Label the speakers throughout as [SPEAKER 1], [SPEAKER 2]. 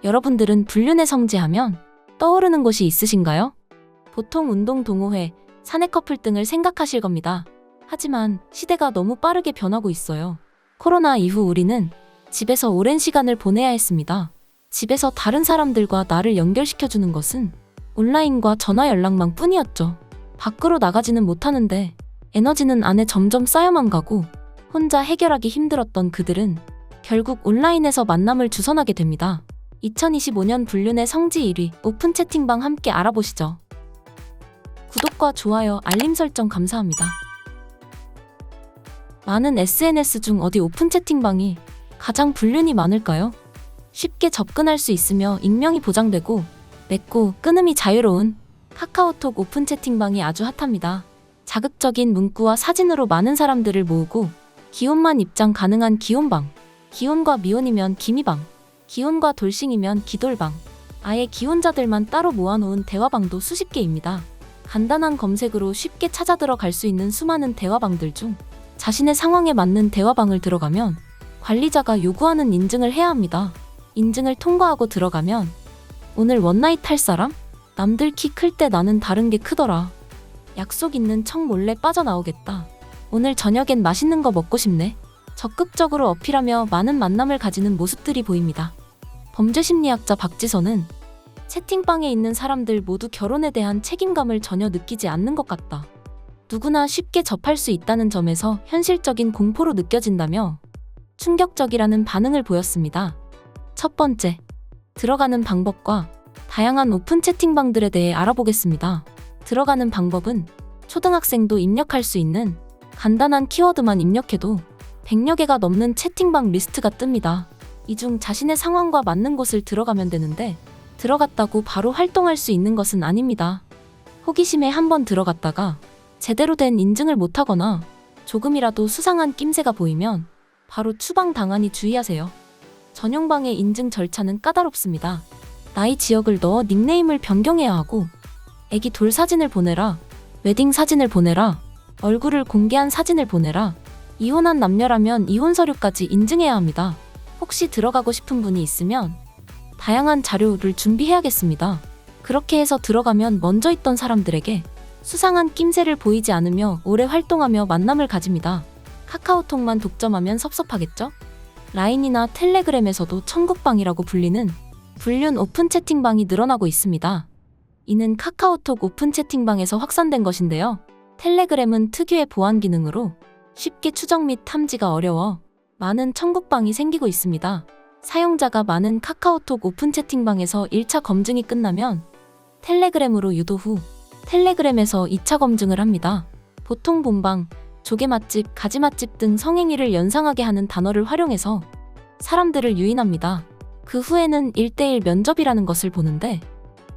[SPEAKER 1] 여러분들은 불륜의 성지하면 떠오르는 곳이 있으신가요? 보통 운동 동호회, 사내 커플 등을 생각하실 겁니다. 하지만 시대가 너무 빠르게 변하고 있어요. 코로나 이후 우리는 집에서 오랜 시간을 보내야 했습니다. 집에서 다른 사람들과 나를 연결시켜주는 것은 온라인과 전화 연락만 뿐이었죠. 밖으로 나가지는 못하는데 에너지는 안에 점점 쌓여만 가고 혼자 해결하기 힘들었던 그들은 결국 온라인에서 만남을 주선하게 됩니다. 2025년 불륜의 성지 1위 오픈 채팅방 함께 알아보시죠. 구독과 좋아요, 알림 설정 감사합니다. 많은 SNS 중 어디 오픈 채팅방이 가장 불륜이 많을까요? 쉽게 접근할 수 있으며 익명이 보장되고 맺고 끊음이 자유로운 카카오톡 오픈 채팅방이 아주 핫합니다. 자극적인 문구와 사진으로 많은 사람들을 모으고 기혼만 입장 가능한 기혼방, 기혼과 미혼이면 기미방, 기혼과 돌싱이면 기돌방, 아예 기혼자들만 따로 모아놓은 대화방도 수십 개입니다. 간단한 검색으로 쉽게 찾아 들어갈 수 있는 수많은 대화방들 중 자신의 상황에 맞는 대화방을 들어가면 관리자가 요구하는 인증을 해야 합니다. 인증을 통과하고 들어가면 오늘 원나잇 할 사람? 남들 키 클 때 나는 다른 게 크더라. 약속 있는 척 몰래 빠져나오겠다. 오늘 저녁엔 맛있는 거 먹고 싶네. 적극적으로 어필하며 많은 만남을 가지는 모습들이 보입니다. 범죄심리학자 박지선은 채팅방에 있는 사람들 모두 결혼에 대한 책임감을 전혀 느끼지 않는 것 같다. 누구나 쉽게 접할 수 있다는 점에서 현실적인 공포로 느껴진다며 충격적이라는 반응을 보였습니다. 첫 번째, 들어가는 방법과 다양한 오픈 채팅방들에 대해 알아보겠습니다. 들어가는 방법은 초등학생도 입력할 수 있는 간단한 키워드만 입력해도 100여 개가 넘는 채팅방 리스트가 뜹니다. 이 중 자신의 상황과 맞는 곳을 들어가면 되는데 들어갔다고 바로 활동할 수 있는 것은 아닙니다. 호기심에 한번 들어갔다가 제대로 된 인증을 못하거나 조금이라도 수상한 낌새가 보이면 바로 추방당하니 주의하세요. 전용방의 인증 절차는 까다롭습니다. 나이 지역을 넣어 닉네임을 변경해야 하고 애기 돌 사진을 보내라, 웨딩 사진을 보내라, 얼굴을 공개한 사진을 보내라, 이혼한 남녀라면 이혼 서류까지 인증해야 합니다. 혹시 들어가고 싶은 분이 있으면 다양한 자료를 준비해야겠습니다. 그렇게 해서 들어가면 먼저 있던 사람들에게 수상한 낌새를 보이지 않으며 오래 활동하며 만남을 가집니다. 카카오톡만 독점하면 섭섭하겠죠? 라인이나 텔레그램에서도 천국방이라고 불리는 불륜 오픈 채팅방이 늘어나고 있습니다. 이는 카카오톡 오픈 채팅방에서 확산된 것인데요. 텔레그램은 특유의 보안 기능으로 쉽게 추적 및 탐지가 어려워 많은 천국방이 생기고 있습니다. 사용자가 많은 카카오톡 오픈 채팅방에서 1차 검증이 끝나면 텔레그램으로 유도 후 텔레그램에서 2차 검증을 합니다. 보통 본방, 조개 맛집, 가지 맛집 등 성행위를 연상하게 하는 단어를 활용해서 사람들을 유인합니다. 그 후에는 1대1 면접이라는 것을 보는데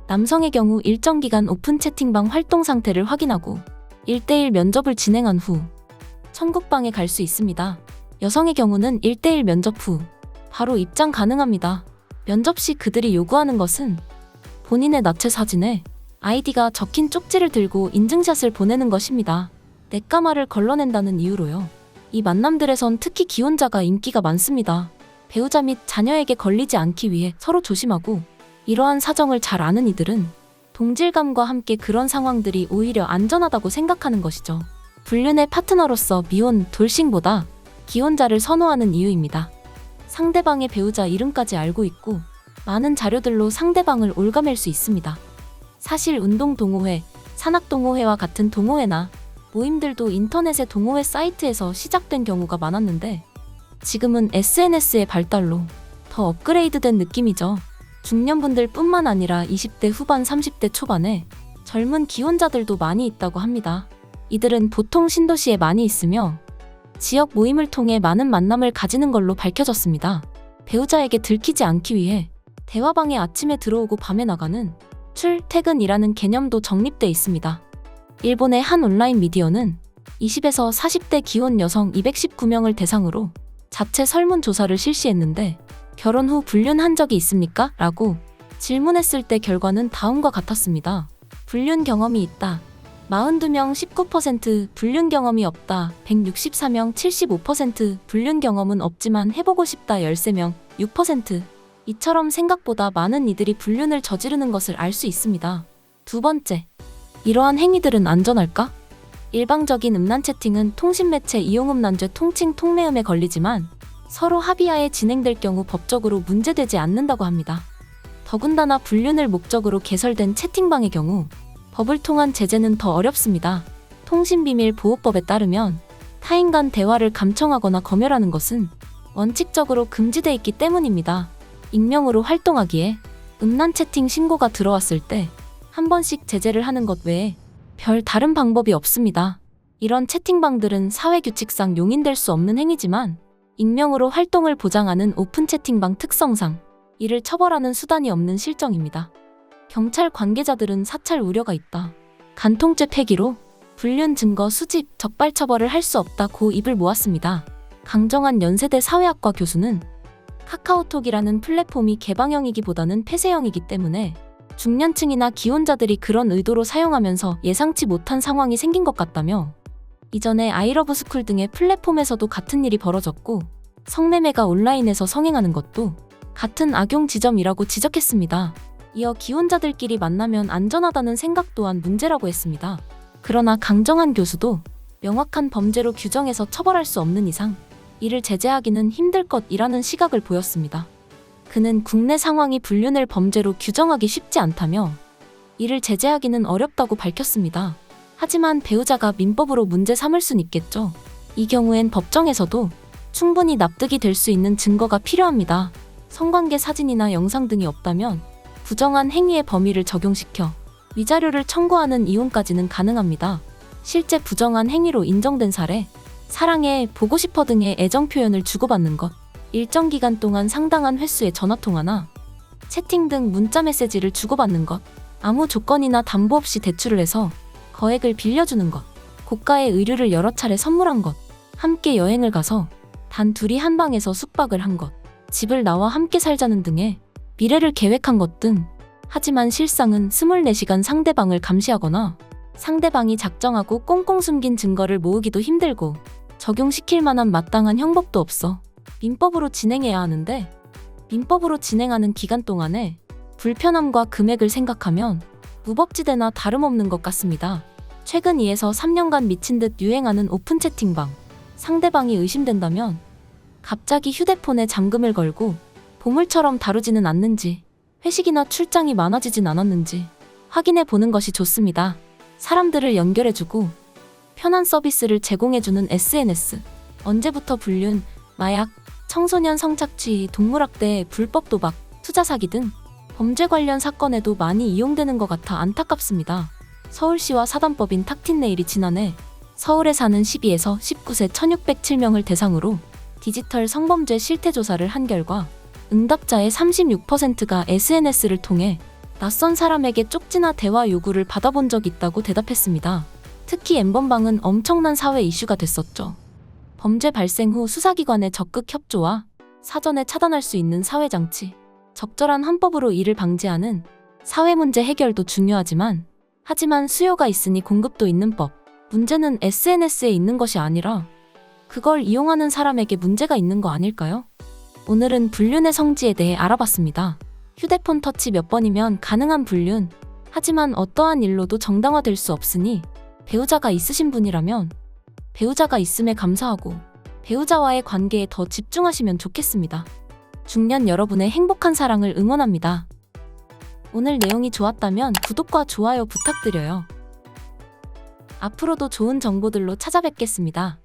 [SPEAKER 1] 남성의 경우 일정 기간 오픈 채팅방 활동 상태를 확인하고 1대1 면접을 진행한 후 천국방에 갈 수 있습니다. 여성의 경우는 1대1 면접 후 바로 입장 가능합니다. 면접 시 그들이 요구하는 것은 본인의 나체 사진에 아이디가 적힌 쪽지를 들고 인증샷을 보내는 것입니다. 넷가마를 걸러낸다는 이유로요. 이 만남들에선 특히 기혼자가 인기가 많습니다. 배우자 및 자녀에게 걸리지 않기 위해 서로 조심하고 이러한 사정을 잘 아는 이들은 동질감과 함께 그런 상황들이 오히려 안전하다고 생각하는 것이죠. 불륜의 파트너로서 미혼, 돌싱보다 기혼자를 선호하는 이유입니다. 상대방의 배우자 이름까지 알고 있고 많은 자료들로 상대방을 올가맬 수 있습니다. 사실 운동 동호회, 산악 동호회와 같은 동호회나 모임들도 인터넷의 동호회 사이트에서 시작된 경우가 많았는데 지금은 SNS의 발달로 더 업그레이드된 느낌이죠. 중년분들 뿐만 아니라 20대 후반, 30대 초반에 젊은 기혼자들도 많이 있다고 합니다. 이들은 보통 신도시에 많이 있으며 지역 모임을 통해 많은 만남을 가지는 걸로 밝혀졌습니다. 배우자에게 들키지 않기 위해 대화방에 아침에 들어오고 밤에 나가는 출퇴근이라는 개념도 정립돼 있습니다. 일본의 한 온라인 미디어는 20에서 40대 기혼 여성 219명을 대상으로 자체 설문조사를 실시했는데 결혼 후 불륜한 적이 있습니까? 라고 질문했을 때 결과는 다음과 같았습니다. 불륜 경험이 있다. 42명 19%, 불륜 경험이 없다. 164명 75%, 불륜 경험은 없지만 해보고 싶다. 13명 6%, 이처럼 생각보다 많은 이들이 불륜을 저지르는 것을 알 수 있습니다. 두 번째, 이러한 행위들은 안전할까? 일방적인 음란 채팅은 통신매체 이용음란죄 통칭 통매음에 걸리지만 서로 합의하에 진행될 경우 법적으로 문제되지 않는다고 합니다. 더군다나 불륜을 목적으로 개설된 채팅방의 경우 법을 통한 제재는 더 어렵습니다. 통신비밀보호법에 따르면 타인 간 대화를 감청하거나 검열하는 것은 원칙적으로 금지돼 있기 때문입니다. 익명으로 활동하기에 음란 채팅 신고가 들어왔을 때 한 번씩 제재를 하는 것 외에 별 다른 방법이 없습니다. 이런 채팅방들은 사회규칙상 용인될 수 없는 행위지만 익명으로 활동을 보장하는 오픈 채팅방 특성상 이를 처벌하는 수단이 없는 실정입니다. 경찰 관계자들은 사찰 우려가 있다. 간통죄 폐기로 불륜 증거 수집, 적발 처벌을 할 수 없다고 입을 모았습니다. 강정한 연세대 사회학과 교수는 카카오톡이라는 플랫폼이 개방형이기보다는 폐쇄형이기 때문에 중년층이나 기혼자들이 그런 의도로 사용하면서 예상치 못한 상황이 생긴 것 같다며 이전에 아이러브스쿨 등의 플랫폼에서도 같은 일이 벌어졌고 성매매가 온라인에서 성행하는 것도 같은 악용 지점이라고 지적했습니다. 이어 기혼자들끼리 만나면 안전하다는 생각 또한 문제라고 했습니다. 그러나 강정한 교수도 명확한 범죄로 규정해서 처벌할 수 없는 이상 이를 제재하기는 힘들 것이라는 시각을 보였습니다. 그는 국내 상황이 불륜을 범죄로 규정하기 쉽지 않다며 이를 제재하기는 어렵다고 밝혔습니다. 하지만 배우자가 민법으로 문제 삼을 순 있겠죠. 이 경우엔 법정에서도 충분히 납득이 될 수 있는 증거가 필요합니다. 성관계 사진이나 영상 등이 없다면 부정한 행위의 범위를 적용시켜 위자료를 청구하는 이혼까지는 가능합니다. 실제 부정한 행위로 인정된 사례, 사랑해, 보고 싶어 등의 애정 표현을 주고받는 것, 일정 기간 동안 상당한 횟수의 전화통화나 채팅 등 문자 메시지를 주고받는 것, 아무 조건이나 담보 없이 대출을 해서 거액을 빌려주는 것, 고가의 의류를 여러 차례 선물한 것, 함께 여행을 가서 단 둘이 한 방에서 숙박을 한 것, 집을 나와 함께 살자는 등의 미래를 계획한 것 등. 하지만 실상은 24시간 상대방을 감시하거나 상대방이 작정하고 꽁꽁 숨긴 증거를 모으기도 힘들고 적용시킬 만한 마땅한 형법도 없어 민법으로 진행해야 하는데 민법으로 진행하는 기간 동안에 불편함과 금액을 생각하면 무법지대나 다름없는 것 같습니다. 최근 2에서 3년간 미친 듯 유행하는 오픈 채팅방. 상대방이 의심된다면 갑자기 휴대폰에 잠금을 걸고 보물처럼 다루지는 않는지, 회식이나 출장이 많아지진 않았는지 확인해 보는 것이 좋습니다. 사람들을 연결해주고 편한 서비스를 제공해주는 SNS. 언제부터 불륜, 마약, 청소년 성착취, 동물학대, 불법 도박, 투자 사기 등 범죄 관련 사건에도 많이 이용되는 것 같아 안타깝습니다. 서울시와 사단법인 탁틴네일이 지난해 서울에 사는 12에서 19세 1607명을 대상으로 디지털 성범죄 실태조사를 한 결과 응답자의 36%가 SNS를 통해 낯선 사람에게 쪽지나 대화 요구를 받아본 적 있다고 대답했습니다. 특히 엠번방은 엄청난 사회 이슈가 됐었죠. 범죄 발생 후 수사기관의 적극 협조와 사전에 차단할 수 있는 사회장치, 적절한 헌법으로 이를 방지하는 사회문제 해결도 중요하지만 하지만 수요가 있으니 공급도 있는 법. 문제는 SNS에 있는 것이 아니라 그걸 이용하는 사람에게 문제가 있는 거 아닐까요? 오늘은 불륜의 성지에 대해 알아봤습니다. 휴대폰 터치 몇 번이면 가능한 불륜. 하지만 어떠한 일로도 정당화될 수 없으니 배우자가 있으신 분이라면 배우자가 있음에 감사하고 배우자와의 관계에 더 집중하시면 좋겠습니다. 중년 여러분의 행복한 사랑을 응원합니다. 오늘 내용이 좋았다면 구독과 좋아요 부탁드려요. 앞으로도 좋은 정보들로 찾아뵙겠습니다.